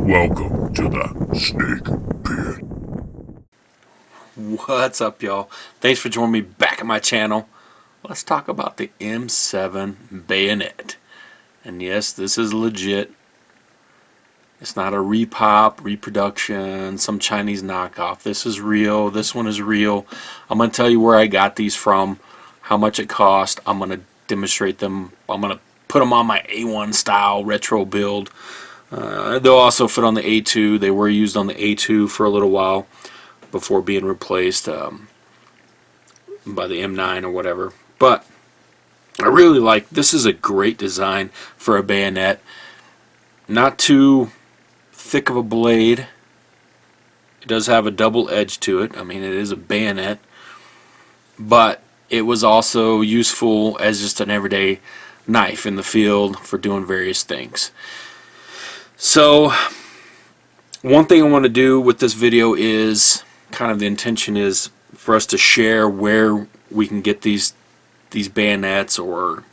Welcome to the Snake Pit. What's up, y'all? Thanks for joining me back at my channel. Let's talk about the M7 Bayonet. And yes, this is legit. It's not a repop, reproduction, some Chinese knockoff. This is real. This one is real. I'm going to tell you where I got these from, how much it cost. I'm going to demonstrate them. I'm going to put them on my A1 style retro build. They'll also fit on the A2. They were used on the A2 for a little while before being replaced by the M9 or whatever. But I really like, this is a great design for a bayonet. Not too thick of a blade. It does have a double edge to it. I mean, it is a bayonet. But it was also useful as just an everyday knife in the field for doing various things. So one thing I want to do with this video is, kind of the intention is for us to share where we can get these bayonets or,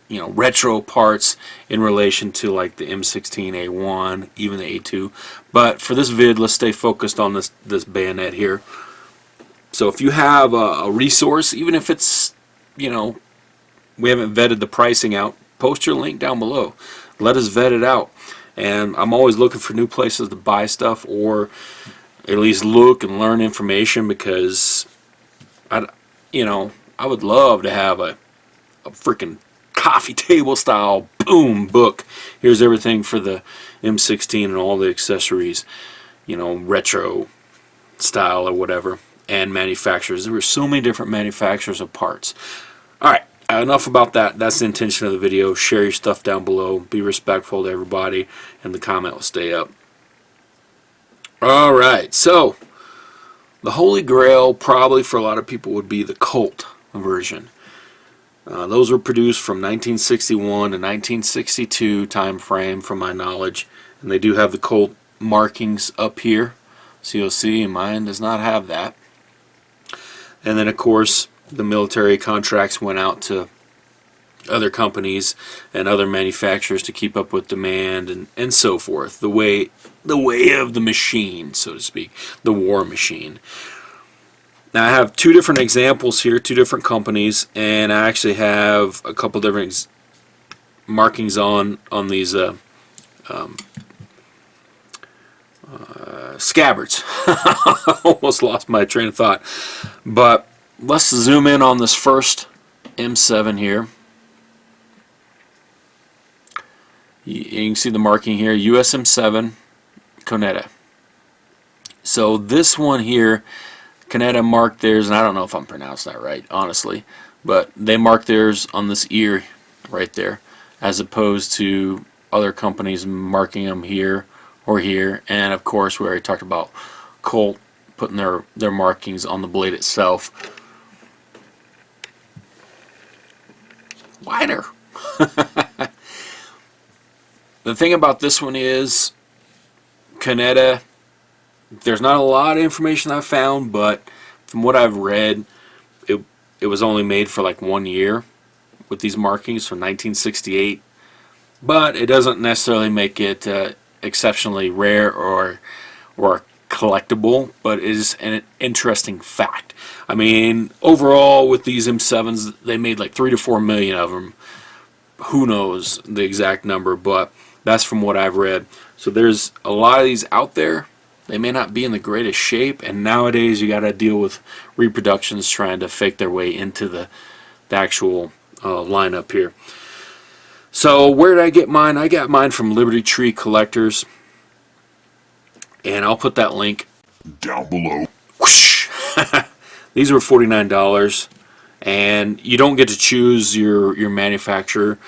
you know, retro parts in relation to like the M16A1, even the A2. But for this vid, let's stay focused on this bayonet here. So if you have a resource, even if it's, you know, we haven't vetted the pricing out, post your link down below. Let us vet it out. And I'm always looking for new places to buy stuff, or at least look and learn information, because I would love to have a freaking coffee table style boom book. Here's everything for the M16 and all the accessories, you know, retro style or whatever, and manufacturers. There were so many different manufacturers of parts. Alright, enough about that. That's the intention of the video. Share your stuff down below. Be respectful to everybody, and the comment will stay up. Alright, so the Holy Grail probably for a lot of people would be the Colt version. Those were produced from 1961 to 1962 time frame, from my knowledge, and they do have the Colt markings up here, so you'll see mine does not have that. And then of course the military contracts went out to other companies and other manufacturers to keep up with demand and so forth. The way of the machine, so to speak, the war machine. Now I have two different examples here, two different companies, and I actually have a couple different markings on these scabbards. Almost lost my train of thought. But let's zoom in on this first M7 here. You can see the marking here, US M7 Bayonet. So this one here, Bayonet marked theirs, and I don't know if I'm pronouncing that right, honestly, but they marked theirs on this ear right there, as opposed to other companies marking them here or here. And of course, we already talked about Colt putting their markings on the blade itself. Wider. The thing about this one is, Bayonet, there's not a lot of information I've found, but from what I've read, it was only made for like 1 year with these markings from 1968. But it doesn't necessarily make it exceptionally rare or collectible, but it is an interesting fact. I mean, overall with these M7s, they made like 3 to 4 million of them. Who knows the exact number, but that's from what I've read. So there's a lot of these out there. They may not be in the greatest shape, and nowadays you got to deal with reproductions trying to fake their way into the actual lineup here. So where did I get mine? I got mine from Liberty Tree Collectors, and I'll put that link Down below. Whoosh! These were $49, and you don't get to choose your manufacturer.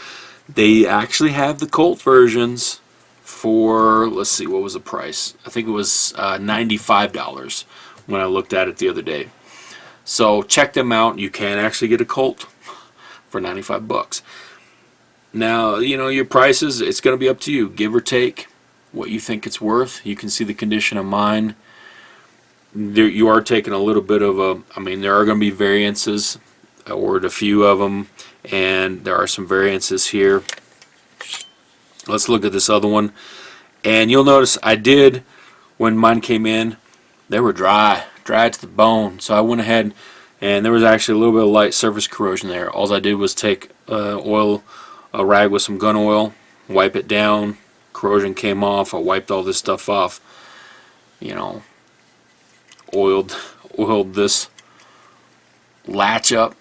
They actually have the Colt versions for, let's see, what was the price? I think it was $95 when I looked at it the other day. So check them out. You can actually get a Colt for 95 bucks. Now, you know, your prices, it's going to be up to you, give or take what you think it's worth. You can see the condition of mine. There, you are taking a little bit of a, I mean, there are going to be variances. I ordered a few of them, and there are some variances here. Let's look at this other one. And you'll notice I did, when mine came in, they were dry to the bone. So I went ahead, and there was actually a little bit of light surface corrosion there. All I did was take a rag with some gun oil, wipe it down. Corrosion came off. I wiped all this stuff off. You know, oiled this latch up,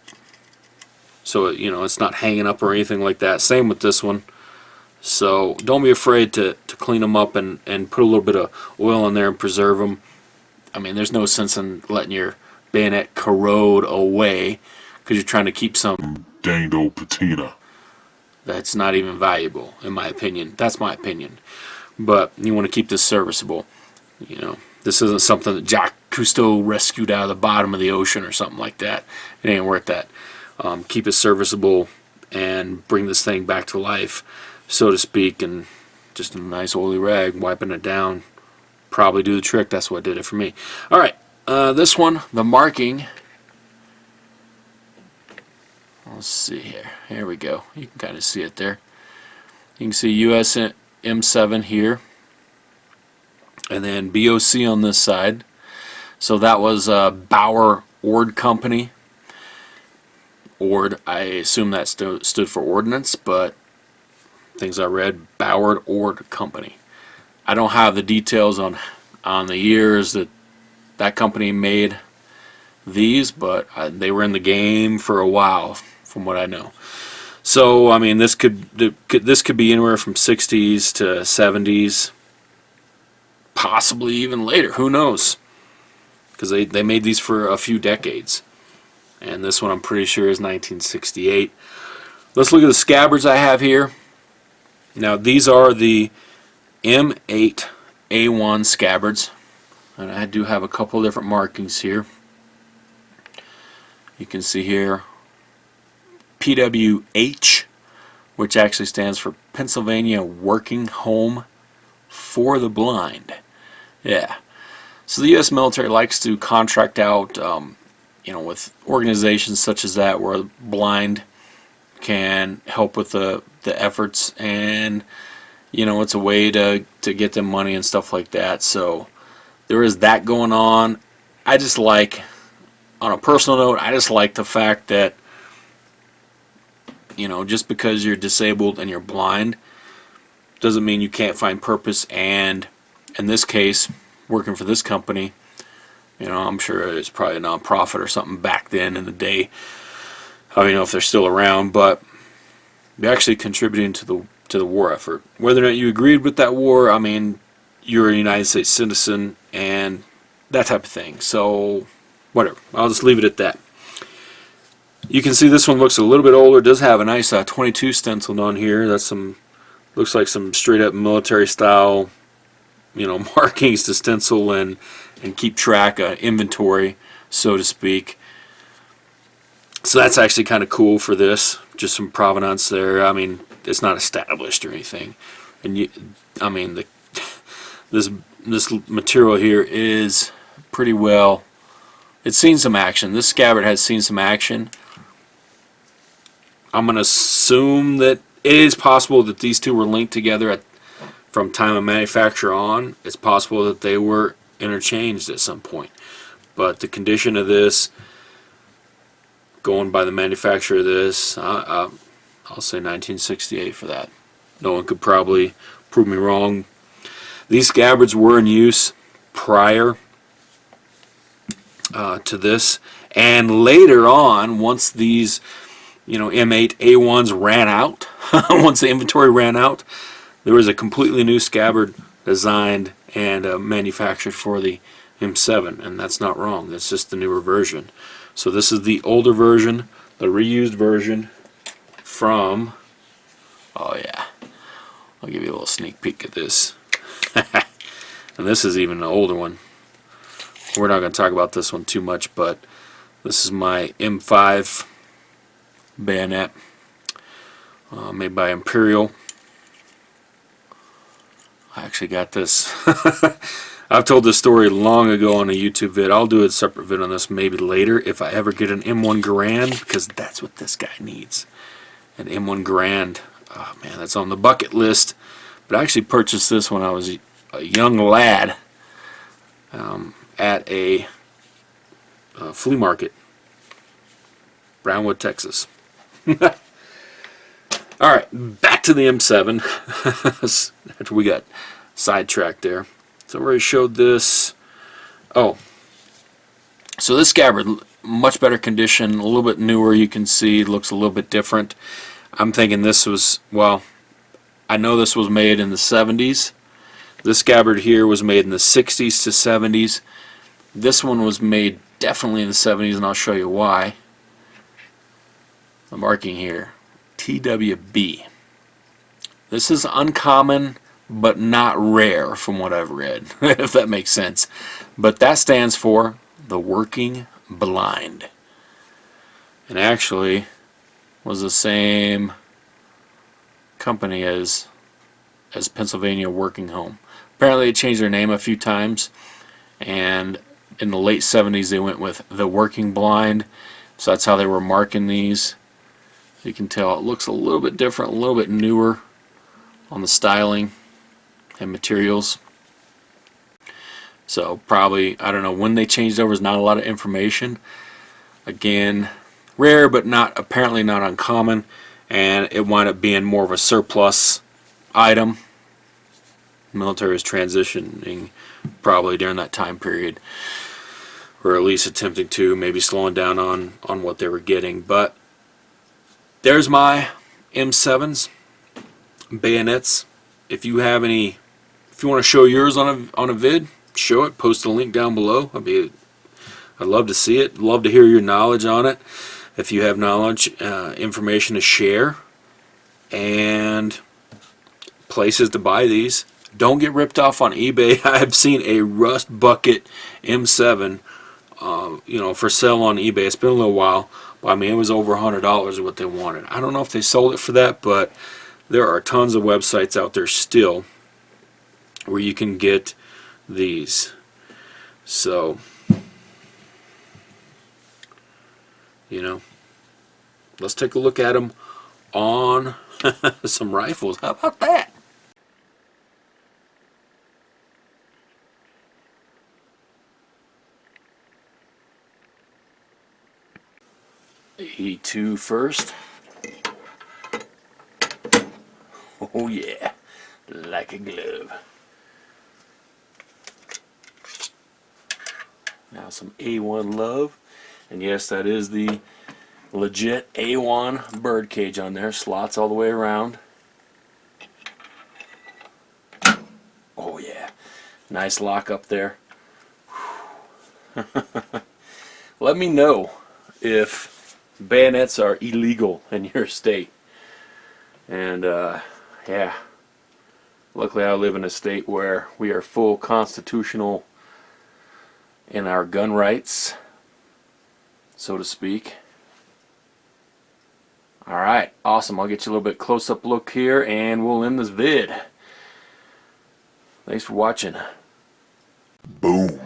so it, it's not hanging up or anything like that. Same with this one. So don't be afraid to clean them up and put a little bit of oil in there and preserve them. I mean, there's no sense in letting your bayonet corrode away because you're trying to keep some Danged old patina. that's not even valuable, in my opinion. That's my opinion. But you want to keep this serviceable. This isn't something that Jacques Cousteau rescued out of the bottom of the ocean or something like that. It ain't worth that. Keep it serviceable and bring this thing back to life, so to speak, and just a nice oily rag, wiping it down, probably do the trick. That's what did it for me. Alright, this one, the marking, let's see here. Here we go. You can kind of see it there. You can see US M7 here, and then BOC on this side. So that was Bauer Ord Company. Ord, I assume that stood for ordnance, but things I read, Bauer Ord Company. I don't have the details on the years that company made these, but they were in the game for a while, from what I know. So I mean, this could be anywhere from 60s to 70s, possibly even later. Who knows? Because they made these for a few decades, and this one I'm pretty sure is 1968. Let's look at the scabbards I have here. Now these are the M8a1 Scabbards, and I do have a couple of different markings here. You can see here PWH, which actually stands for Pennsylvania Working Home for the Blind. Yeah. So the U.S. military likes to contract out, with organizations such as that, where the blind can help with the efforts, and it's a way to get them money and stuff like that. So there is that going on. I just like, on a personal note, I just like the fact that just because you're disabled and you're blind doesn't mean you can't find purpose. And in this case, working for this company, I'm sure it's probably a non-profit or something back then in the day. I don't know if they're still around, but they're actually contributing to the war effort. Whether or not you agreed with that war, I mean, you're a United States citizen and that type of thing. So whatever, I'll just leave it at that. You can see this one looks a little bit older. It does have a nice 22 stenciled on here. That's looks like some straight up military style, markings to stencil and keep track of inventory, so to speak. So that's actually kind of cool for this. Just some provenance there. I mean, it's not established or anything. And this material here is pretty well. It's seen some action. This scabbard has seen some action. I'm going to assume that it is possible that these two were linked together from time of manufacture on. It's possible that they were interchanged at some point. But the condition of this, going by the manufacturer of this, I'll say 1968 for that. No one could probably prove me wrong. These scabbards were in use prior to this, and later on, once these M8A1s ran out, once the inventory ran out, there was a completely new scabbard designed and manufactured for the M7, and that's not wrong. That's just the newer version. So this is the older version, the reused version from, oh yeah, I'll give you a little sneak peek at this. And this is even an older one. We're not going to talk about this one too much, but this is my M5 bayonet, made by Imperial. I actually got this. I've told this story long ago on a YouTube vid. I'll do a separate vid on this maybe later if I ever get an M1 Garand, because that's what this guy needs. An M1 Garand. Oh man, that's on the bucket list. But I actually purchased this when I was a young lad at a flea market, Brownwood, Texas. Alright, back to the M7. After we got sidetracked there. So I already showed this. Oh, so this scabbard, much better condition, a little bit newer, you can see, looks a little bit different. I'm thinking this was, well, I know this was made in the 70s. This scabbard here was made in the 60s to 70s. This one was made definitely in the 70s, and I'll show you why. The marking here, TWB. This is uncommon, but not rare from what I've read, if that makes sense. But that stands for the working blind. And actually was the same company as Pennsylvania Working Home. Apparently they changed their name a few times, and in the late 70s they went with the Working Blind, so that's how they were marking these. You can tell it looks a little bit different, a little bit newer on the styling and materials. So probably, I don't know when they changed over, is not a lot of information. Again, rare but not, apparently not uncommon, and it wound up being more of a surplus item. Military was transitioning probably during that time period, or at least attempting to, maybe slowing down on what they were getting. But there's my M7s, bayonets. If you have any, if you want to show yours on a vid, show it, post a link down below. I'd love to see it, love to hear your knowledge on it. If you have knowledge, information to share, and places to buy these. Don't get ripped off on eBay. I've seen a rust bucket M7 for sale on eBay. It's been a little while, but I mean it was over $100 what they wanted. I don't know if they sold it for that, but there are tons of websites out there still where you can get these. So, let's take a look at them on some rifles. How about that? E2 first. Oh yeah, like a glove. Now some A1 love, and yes, that is the legit A1 bird cage on there, slots all the way around. Oh yeah, nice lock up there. Let me know if bayonets are illegal in your state. And yeah, luckily I live in a state where we are full constitutional in our gun rights, so to speak. Alright, awesome. I'll get you a little bit close-up look here and we'll end this vid. Thanks for watching. Boom.